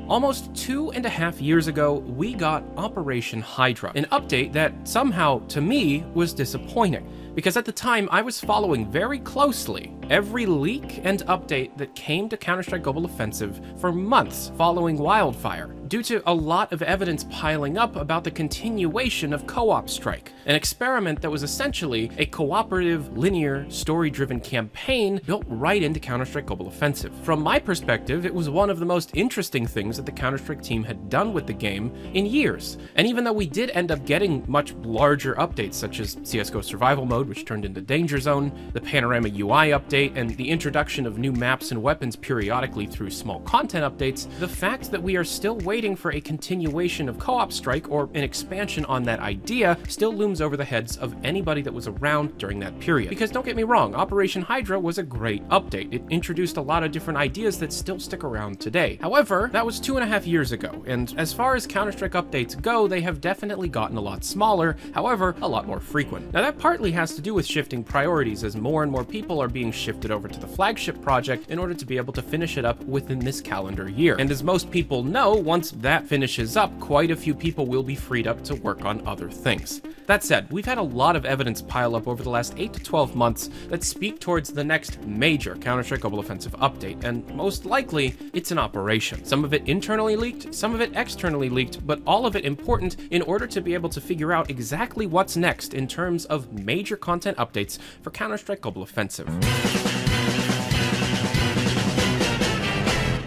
Almost 2.5 years ago, we got Operation Hydra, an update that somehow, to me, was disappointing. Because at the time, I was following very closely every leak and update that came to Counter-Strike Global Offensive for months following Wildfire, due to a lot of evidence piling up about the continuation of Co-op Strike, an experiment that was essentially a cooperative, linear, story-driven campaign built right into Counter-Strike Global Offensive. From my perspective, it was one of the most interesting things that the Counter-Strike team had done with the game in years. And even though we did end up getting much larger updates, such as CSGO Survival Mode, which turned into Danger Zone, the Panorama UI update, and the introduction of new maps and weapons periodically through small content updates, the fact that we are still waiting for a continuation of Co-op Strike or an expansion on that idea still looms over the heads of anybody that was around during that period. Because don't get me wrong, Operation Hydra was a great update. It introduced a lot of different ideas that still stick around today. However, that was 2.5 years ago, and as far as Counter-Strike updates go, they have definitely gotten a lot smaller, however, a lot more frequent. Now that partly has to do with shifting priorities, as more and more people are being shifted over to the flagship project in order to be able to finish it up within this calendar year. And as most people know, once that finishes up, quite a few people will be freed up to work on other things. That said, we've had a lot of evidence pile up over the last 8 to 12 months that speak towards the next major Counter-Strike Global Offensive update, and most likely, it's an operation. Some of it internally leaked, some of it externally leaked, but all of it important in order to be able to figure out exactly what's next in terms of major content updates for Counter-Strike Global Offensive.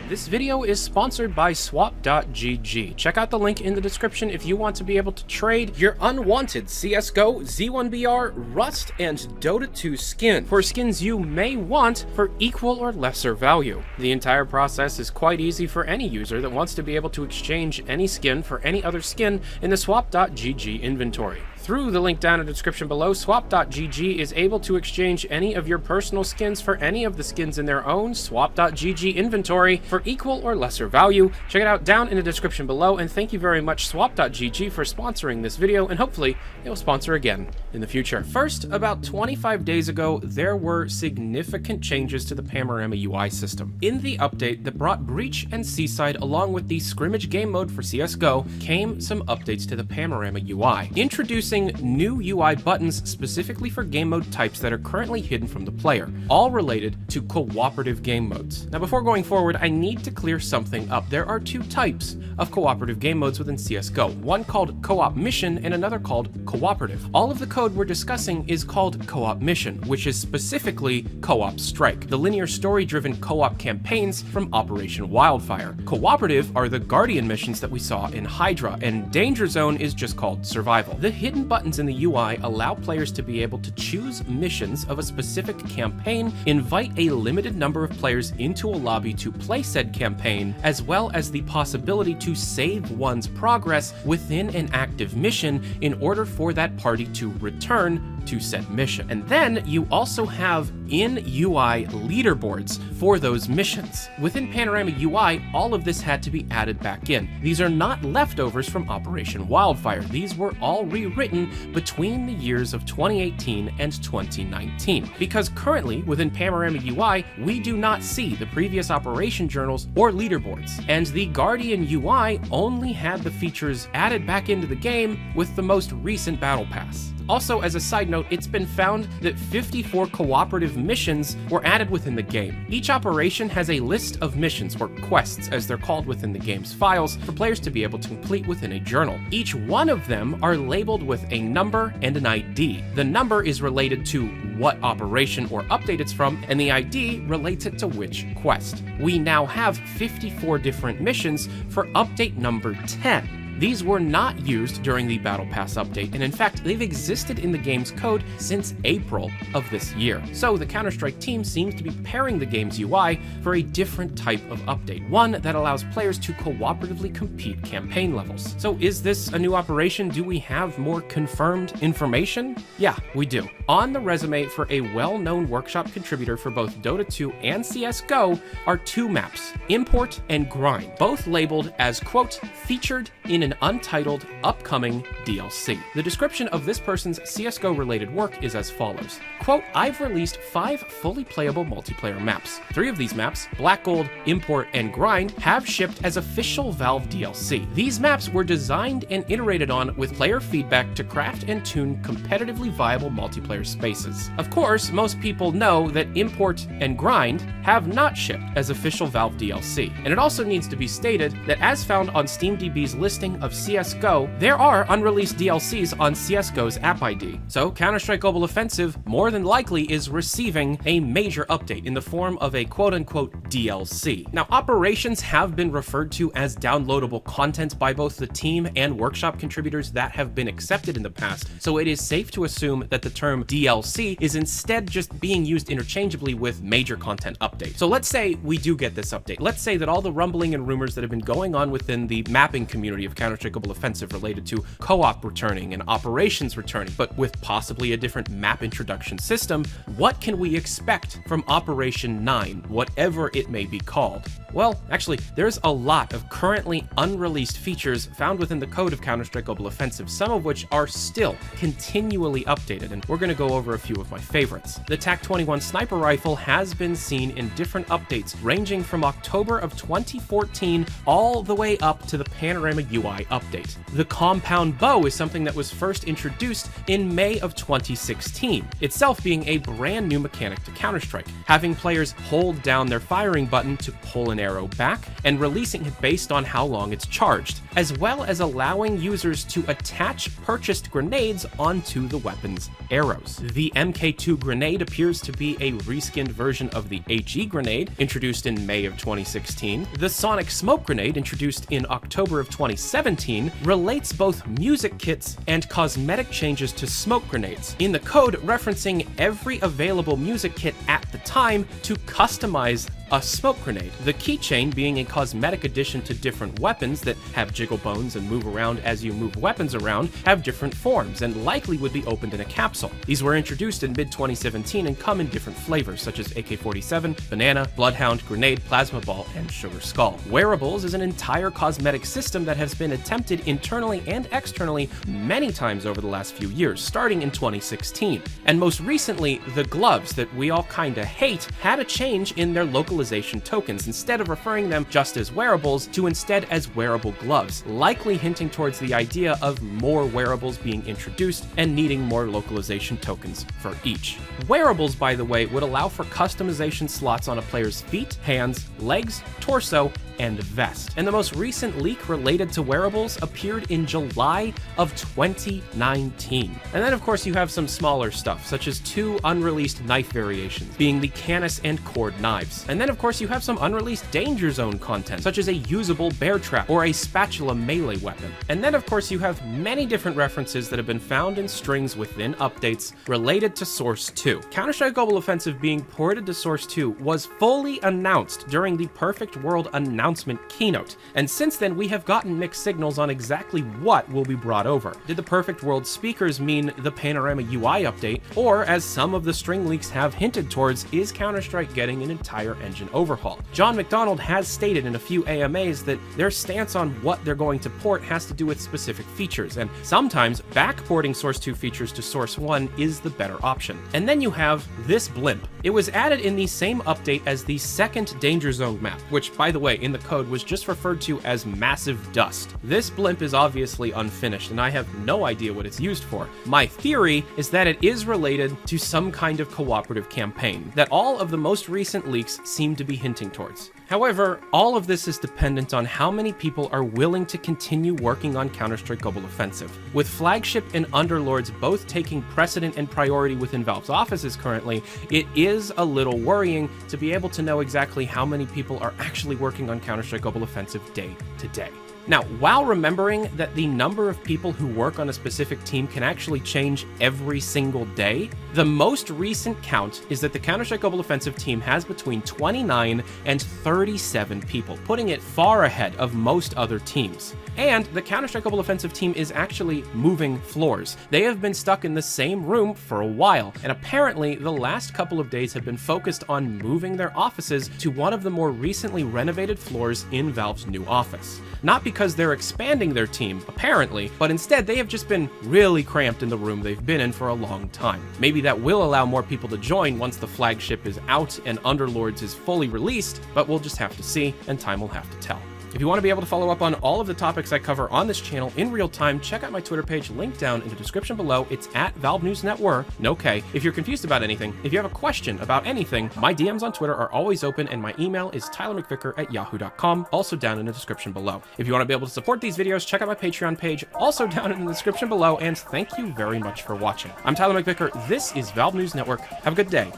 This video is sponsored by swap.gg. Check out the link in the description if you want to be able to trade your unwanted CSGO, Z1BR, Rust, and Dota 2 skin for skins you may want for equal or lesser value. The entire process is quite easy for any user that wants to be able to exchange any skin for any other skin in the swap.gg inventory. Through the link down in the description below, swap.gg is able to exchange any of your personal skins for any of the skins in their own swap.gg inventory for equal or lesser value. Check it out down in the description below, and thank you very much swap.gg for sponsoring this video, and hopefully it will sponsor again in the future. First, about 25 days ago, there were significant changes to the Panorama UI system. In the update that brought Breach and Seaside along with the scrimmage game mode for CSGO came some updates to the Panorama UI, introducing new UI buttons specifically for game mode types that are currently hidden from the player, all related to cooperative game modes. Now before going forward, I need to clear something up. There are two types of cooperative game modes within CSGO, one called Co-op Mission and another called Cooperative. All of the code we're discussing is called Co-op Mission, which is specifically Co-op Strike, the linear story-driven co-op campaigns from Operation Wildfire. Cooperative are the Guardian missions that we saw in Hydra, and Danger Zone is just called Survival. The hidden buttons in the UI allow players to be able to choose missions of a specific campaign, invite a limited number of players into a lobby to play said campaign, as well as the possibility to save one's progress within an active mission in order for that party to return to said mission. And then you also have in-UI leaderboards for those missions. Within Panorama UI, all of this had to be added back in. These are not leftovers from Operation Wildfire. These were all rewritten between the years of 2018 and 2019. Because currently, within Panorama UI, we do not see the previous operation journals or leaderboards. And the Guardian UI only had the features added back into the game with the most recent Battle Pass. Also, as a side note, it's been found that 54 cooperative missions were added within the game. Each operation has a list of missions, or quests as they're called within the game's files, for players to be able to complete within a journal. Each one of them are labeled with a number and an ID. The number is related to what operation or update it's from, and the ID relates it to which quest. We now have 54 different missions for update number 10. These were not used during the Battle Pass update, and in fact, they've existed in the game's code since April of this year. So the Counter-Strike team seems to be pairing the game's UI for a different type of update, one that allows players to cooperatively compete campaign levels. So is this a new operation? Do we have more confirmed information? Yeah, we do. On the resume for a well-known workshop contributor for both Dota 2 and CSGO are two maps, Import and Grind, both labeled as, quote, featured in a an untitled, upcoming DLC. The description of this person's CSGO related work is as follows. Quote, I've released 5 fully playable multiplayer maps. 3 of these maps, Black Gold, Import, and Grind, have shipped as official Valve DLC. These maps were designed and iterated on with player feedback to craft and tune competitively viable multiplayer spaces. Of course, most people know that Import and Grind have not shipped as official Valve DLC, and it also needs to be stated that as found on SteamDB's listing of CSGO, there are unreleased DLCs on CSGO's app ID. So Counter-Strike Global Offensive more than likely is receiving a major update in the form of a quote-unquote DLC. Now, operations have been referred to as downloadable content by both the team and workshop contributors that have been accepted in the past, so it is safe to assume that the term DLC is instead just being used interchangeably with major content updates. So let's say we do get this update. Let's say that all the rumbling and rumors that have been going on within the mapping community of Counter-Strike Global Offensive related to co-op returning and operations returning, but with possibly a different map introduction system, what can we expect from Operation 9, whatever it may be called? Well, actually, there's a lot of currently unreleased features found within the code of Counter-Strike Global Offensive, some of which are still continually updated, and we're going to go over a few of my favorites. The TAC-21 sniper rifle has been seen in different updates, ranging from October of 2014 all the way up to the Panorama UI update. The compound bow is something that was first introduced in May of 2016, itself being a brand new mechanic to Counter-Strike, having players hold down their firing button to pull an arrow back and releasing it based on how long it's charged, as well as allowing users to attach purchased grenades onto the weapon's arrows. The MK2 grenade appears to be a reskinned version of the HE grenade, introduced in May of 2016. The Sonic Smoke grenade, introduced in October of 2017, relates both music kits and cosmetic changes to smoke grenades, in the code referencing every available music kit at the time to customize a smoke grenade. The keychain being a cosmetic addition to different weapons that have jiggle bones and move around as you move weapons around, have different forms and likely would be opened in a capsule. These were introduced in mid-2017 and come in different flavors such as AK-47, Banana, Bloodhound, Grenade, Plasma Ball, and Sugar Skull. Wearables is an entire cosmetic system that has been attempted internally and externally many times over the last few years, starting in 2016. And most recently, the gloves that we all kinda hate had a change in their localization tokens, instead of referring them just as wearables to instead as wearable gloves, likely hinting towards the idea of more wearables being introduced and needing more localization tokens for each. Wearables, by the way, would allow for customization slots on a player's feet, hands, legs, torso, and vest. And the most recent leak related to wearables appeared in July of 2019. And then of course you have some smaller stuff, such as 2 unreleased knife variations, being the Canis and Cord knives. And then of course you have some unreleased Danger Zone content, such as a usable bear trap or a spatula melee weapon. And then of course you have many different references that have been found in strings within updates related to Source 2. Counter-Strike Global Offensive being ported to Source 2 was fully announced during the Perfect World announcement keynote, and since then we have gotten mixed signals on exactly what will be brought over. Did the Perfect World speakers mean the Panorama UI update, or as some of the string leaks have hinted towards, is Counter-Strike getting an entire engine overhaul? John McDonald has stated in a few AMAs that their stance on what they're going to port has to do with specific features, and sometimes backporting Source 2 features to Source 1 is the better option. And then you have this blimp. It was added in the same update as the second Danger Zone map, which by the way in the code was just referred to as Massive Dust. This blimp is obviously unfinished and I have no idea what it's used for. My theory is that it is related to some kind of cooperative campaign that all of the most recent leaks seem to be hinting towards. However, all of this is dependent on how many people are willing to continue working on Counter-Strike Global Offensive. With Flagship and Underlords both taking precedent and priority within Valve's offices currently, it is a little worrying to be able to know exactly how many people are actually working on Counter-Strike Global Offensive day to day. Now, while remembering that the number of people who work on a specific team can actually change every single day, the most recent count is that the Counter-Strike Global Offensive team has between 29 and 30 37 people, putting it far ahead of most other teams. And the Counter-Strike Global Offensive team is actually moving floors. They have been stuck in the same room for a while, and apparently the last couple of days have been focused on moving their offices to one of the more recently renovated floors in Valve's new office. Not because they're expanding their team, apparently, but instead they have just been really cramped in the room they've been in for a long time. Maybe that will allow more people to join once the flagship is out and Underlords is fully released, but we'll just have to see, and time will have to tell. If you want to be able to follow up on all of the topics I cover on this channel in real time, check out my Twitter page linked down in the description below. It's at Valve News Network, no K. If you're confused about anything, if you have a question about anything, my DMs on Twitter are always open, and my email is tylermcvicker@yahoo.com, also down in the description below. If you want to be able to support these videos, check out my Patreon page, also down in the description below, and thank you very much for watching. I'm Tyler McVicker, this is Valve News Network. Have a good day.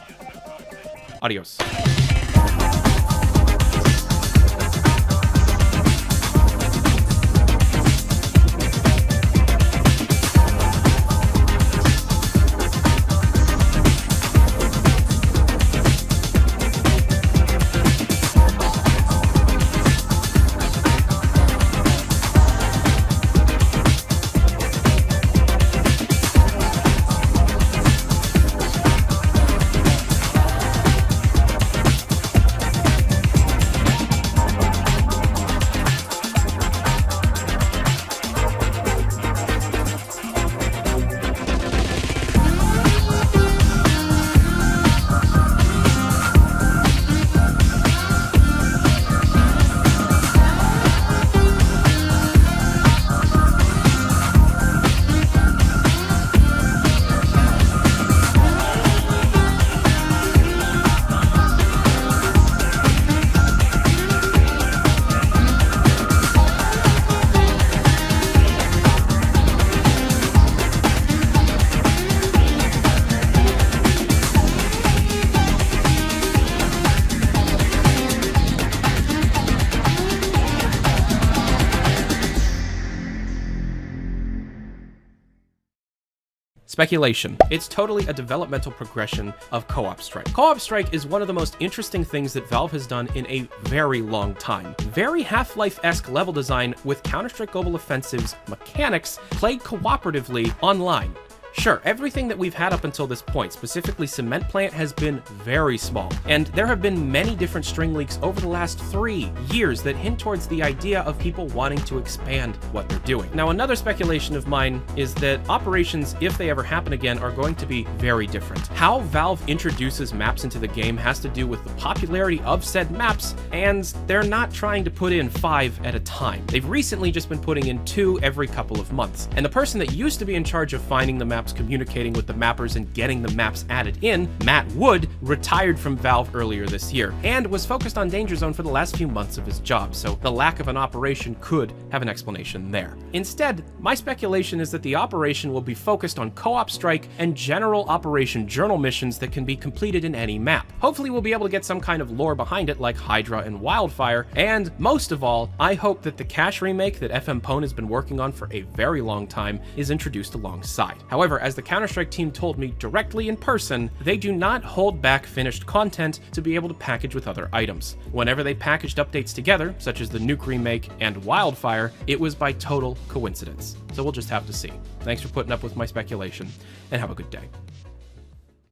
Adios. Speculation. It's totally a developmental progression of Co-op Strike. Co-op Strike is one of the most interesting things that Valve has done in a very long time. Very Half-Life-esque level design with Counter-Strike Global Offensive's mechanics played cooperatively online. Sure, everything that we've had up until this point, specifically Cement Plant, has been very small, and there have been many different string leaks over the last 3 years that hint towards the idea of people wanting to expand what they're doing. Now, another speculation of mine is that operations, if they ever happen again, are going to be very different. How Valve introduces maps into the game has to do with the popularity of said maps, and they're not trying to put in 5 at a time. They've recently just been putting in 2 every couple of months, and the person that used to be in charge of finding the maps, communicating with the mappers, and getting the maps added in, Matt Wood, retired from Valve earlier this year, and was focused on Danger Zone for the last few months of his job, so the lack of an operation could have an explanation there. Instead, my speculation is that the operation will be focused on Co-op Strike and general Operation Journal missions that can be completed in any map. Hopefully we'll be able to get some kind of lore behind it like Hydra and Wildfire, and most of all, I hope that the cache remake that FM Pwn has been working on for a very long time is introduced alongside. However, as the Counter-Strike team told me directly in person, they do not hold back finished content to be able to package with other items. Whenever they packaged updates together, such as the Nuke remake and Wildfire, it was by total coincidence. So we'll just have to see. Thanks for putting up with my speculation, and have a good day.